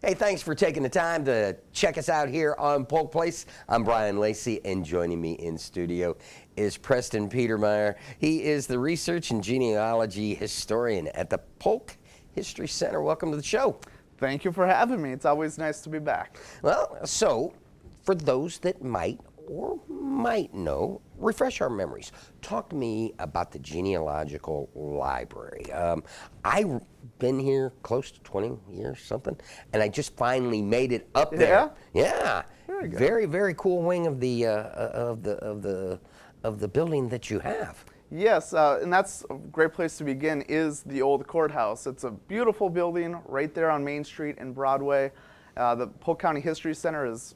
Hey, thanks for taking the time to check us out here on Polk Place. I'm Brian Lacey, and joining me in studio is Preston Petermeyer. He is the research and genealogy historian at the Polk History Center. Welcome to the show. Thank you for having me. It's always nice to be back. Well, so for those that might or might know, refresh our memories. Talk to me about the Genealogical Library. I've been here close to 20 years, something, and I just finally made it up there. Yeah. Very good. Very, very cool wing of the building that you have. Yes, and that's a great place to begin is the old courthouse. It's a beautiful building right there on Main Street and Broadway. The Polk County History Center is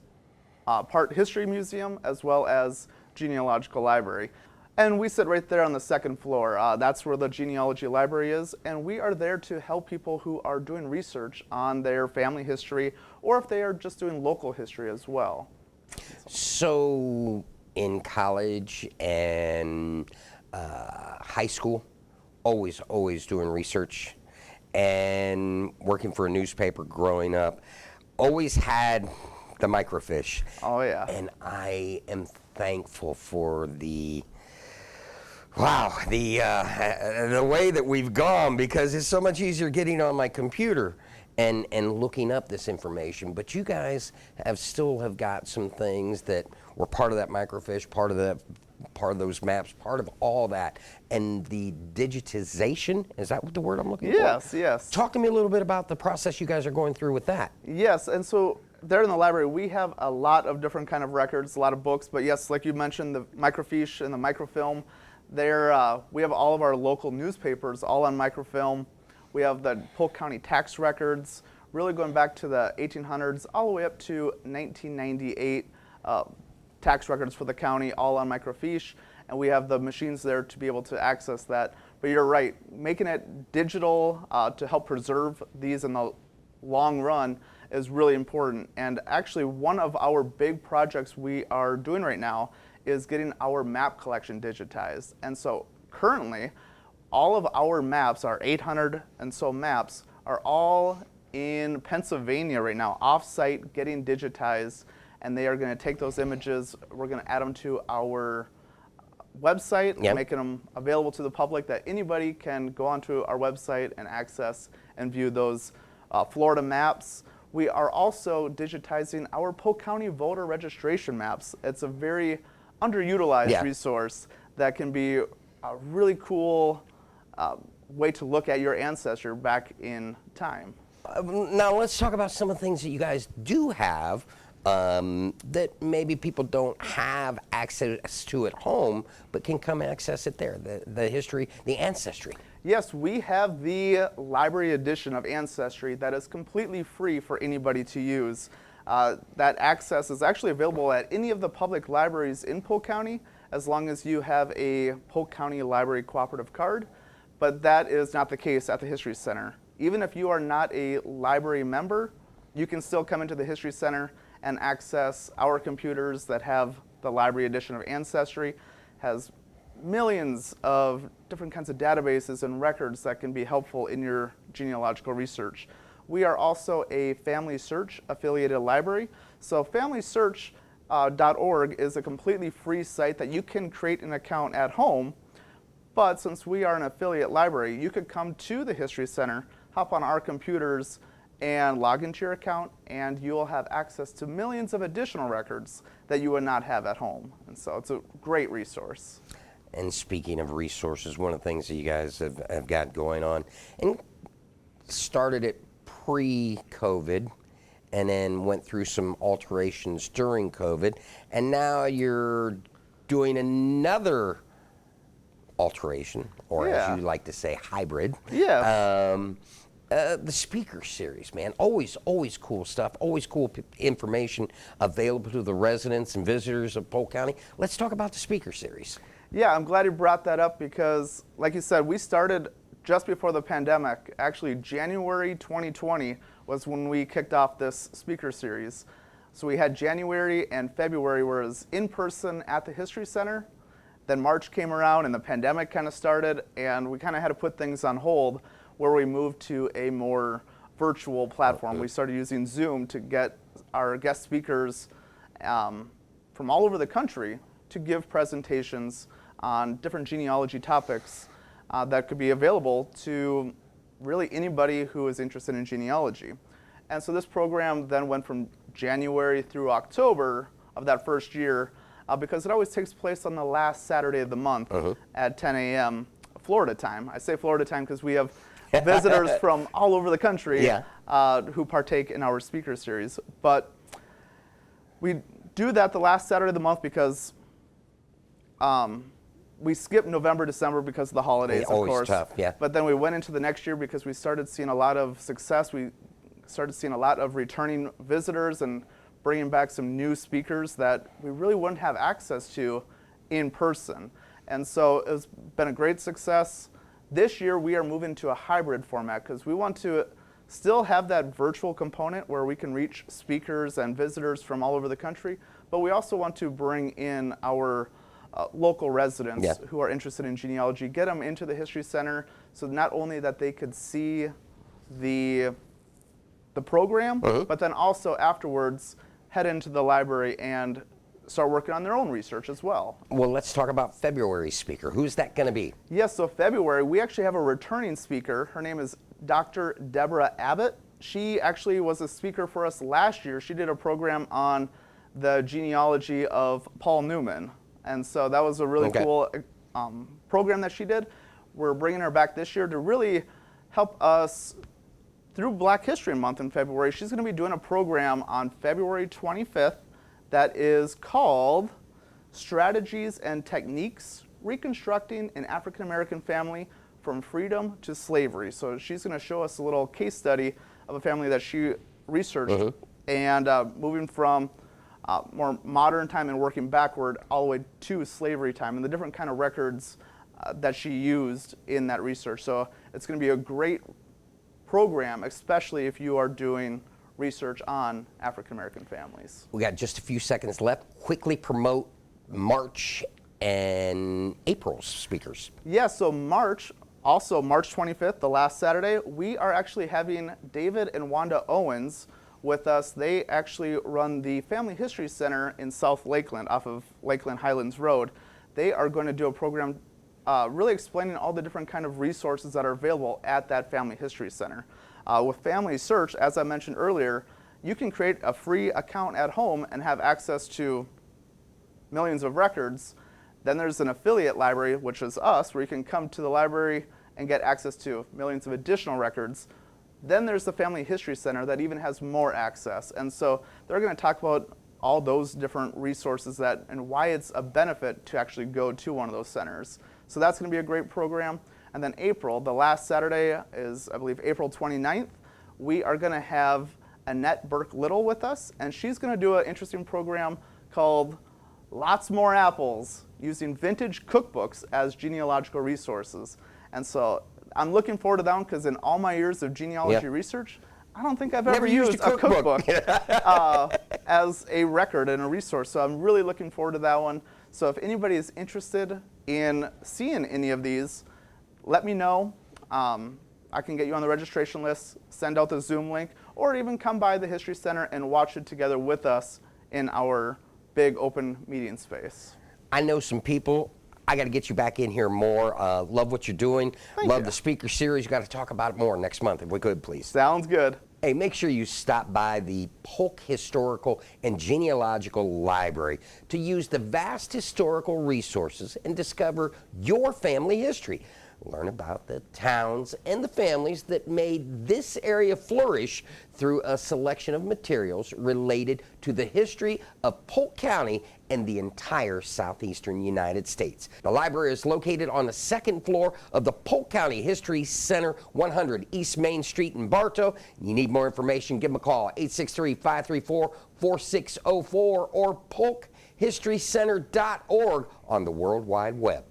part history museum as well as genealogical library. And we sit right there on the second floor. That's where the genealogy library is, and we are there to help people who are doing research on their family history or if they are just doing local history as well. So in college and high school, always doing research and working for a newspaper growing up, always had the microfiche. Oh yeah. And I am thankful for the way that we've gone, because it's so much easier getting on my computer and looking up this information. But you guys still have got some things that were part of that microfiche, part of those maps, part of all that. And the digitization, is that what the word I'm looking for? Yes. Talk to me a little bit about the process you guys are going through with that. Yes, and so there in the library we have a lot of different kind of records, a lot of books, but yes, like you mentioned, the microfiche and the microfilm, there we have all of our local newspapers all on microfilm. We have the Polk County tax records, really going back to the 1800s all the way up to 1998, tax records for the county all on microfiche, and we have the machines there to be able to access that. But you're right, making it digital to help preserve these in the long run is really important. And actually one of our big projects we are doing right now is getting our map collection digitized. And so currently all of our maps, our 800 and so maps, are all in Pennsylvania right now, off-site, getting digitized, and they are going to take those images, we're going to add them to our website, making them available to the public, that anybody can go onto our website and access and view those Florida maps. We are also digitizing our Polk County voter registration maps. It's a very underutilized resource that can be a really cool way to look at your ancestor back in time. Now let's talk about some of the things that you guys do have that maybe people don't have access to at home, but can come access it there, the history, the ancestry. Yes, we have the library edition of Ancestry that is completely free for anybody to use. That access is actually available at any of the public libraries in Polk County, as long as you have a Polk County Library Cooperative card, but that is not the case at the History Center. Even if you are not a library member, you can still come into the History Center and access our computers that have the library edition of Ancestry. Has millions of different kinds of databases and records that can be helpful in your genealogical research. We are also a Family Search affiliated library. So FamilySearch.org is a completely free site that you can create an account at home. But since we are an affiliate library, you could come to the History Center, hop on our computers, and log into your account, and you'll have access to millions of additional records that you would not have at home. And so it's a great resource. And speaking of resources, one of the things that you guys have got going on, and started it pre-COVID, and then went through some alterations during COVID, and now you're doing another alteration, or as you like to say, hybrid. The speaker series, man, always cool stuff, always cool information available to the residents and visitors of Polk County. Let's talk about the speaker series. Yeah, I'm glad you brought that up because, like you said, we started just before the pandemic. Actually, January 2020 was when we kicked off this speaker series. So we had January and February where it was in person at the History Center. Then March came around and the pandemic kind of started, and we kind of had to put things on hold, where we moved to a more virtual platform. We started using Zoom to get our guest speakers from all over the country to give presentations on different genealogy topics that could be available to really anybody who is interested in genealogy. And so this program then went from January through October of that first year, because it always takes place on the last Saturday of the month at 10 a.m. Florida time. I say Florida time because we have visitors from all over the country who partake in our speaker series. But we do that the last Saturday of the month because we skipped November, December because of the holidays, of always course. tough, yeah. But then we went into the next year because we started seeing a lot of success. We started seeing a lot of returning visitors and bringing back some new speakers that we really wouldn't have access to in person. And so it's been a great success. This year we are moving to a hybrid format because we want to still have that virtual component where we can reach speakers and visitors from all over the country, but we also want to bring in our local residents who are interested in genealogy, get them into the History Center so not only that they could see the program, but then also afterwards head into the library and start working on their own research as well. Well, let's talk about February's speaker. Who's that going to be? Yes, so February, we actually have a returning speaker. Her name is Dr. Deborah Abbott. She actually was a speaker for us last year. She did a program on the genealogy of Paul Newman. And so that was a really cool program that she did. We're bringing her back this year to really help us through Black History Month in February. She's going to be doing a program on February 25th that is called Strategies and Techniques Reconstructing an African American Family from Freedom to Slavery. So she's going to show us a little case study of a family that she researched and moving from more modern time and working backward all the way to slavery time and the different kind of records that she used in that research. So it's going to be a great program, especially if you are doing research on African American families. We got just a few seconds left. Quickly promote March and April's speakers. Yeah, so March 25th, the last Saturday, we are actually having David and Wanda Owens with us. They actually run the Family History Center in South Lakeland off of Lakeland Highlands Road. They are going to do a program really explaining all the different kind of resources that are available at that Family History Center. With Family Search, as I mentioned earlier, you can create a free account at home and have access to millions of records. Then there's an affiliate library, which is us, where you can come to the library and get access to millions of additional records. Then there's the Family History Center that even has more access. And so they're going to talk about all those different resources and why it's a benefit to actually go to one of those centers. So that's going to be a great program. And then April, the last Saturday is, I believe, April 29th. We are going to have Annette Burke-Little with us, and she's going to do an interesting program called Lots More Apples, using vintage cookbooks as genealogical resources. And so I'm looking forward to that one because in all my years of genealogy research, I don't think I've ever used a cookbook as a record and a resource. So I'm really looking forward to that one. So if anybody is interested in seeing any of these, let me know. I can get you on the registration list, send out the Zoom link, or even come by the History Center and watch it together with us in our big open meeting space. I know some people. I got to get you back in here more. Love what you're doing. Love the speaker series. You got to talk about it more next month, if we could, please. Sounds good. Hey, make sure you stop by the Polk Historical and Genealogical Library to use the vast historical resources and discover your family history. Learn about the towns and the families that made this area flourish through a selection of materials related to the history of Polk County and the entire southeastern United States. The library is located on the second floor of the Polk County History Center, 100 East Main Street in Bartow. You need more information, give them a call, 863-534-4604 or polkhistorycenter.org on the World Wide Web.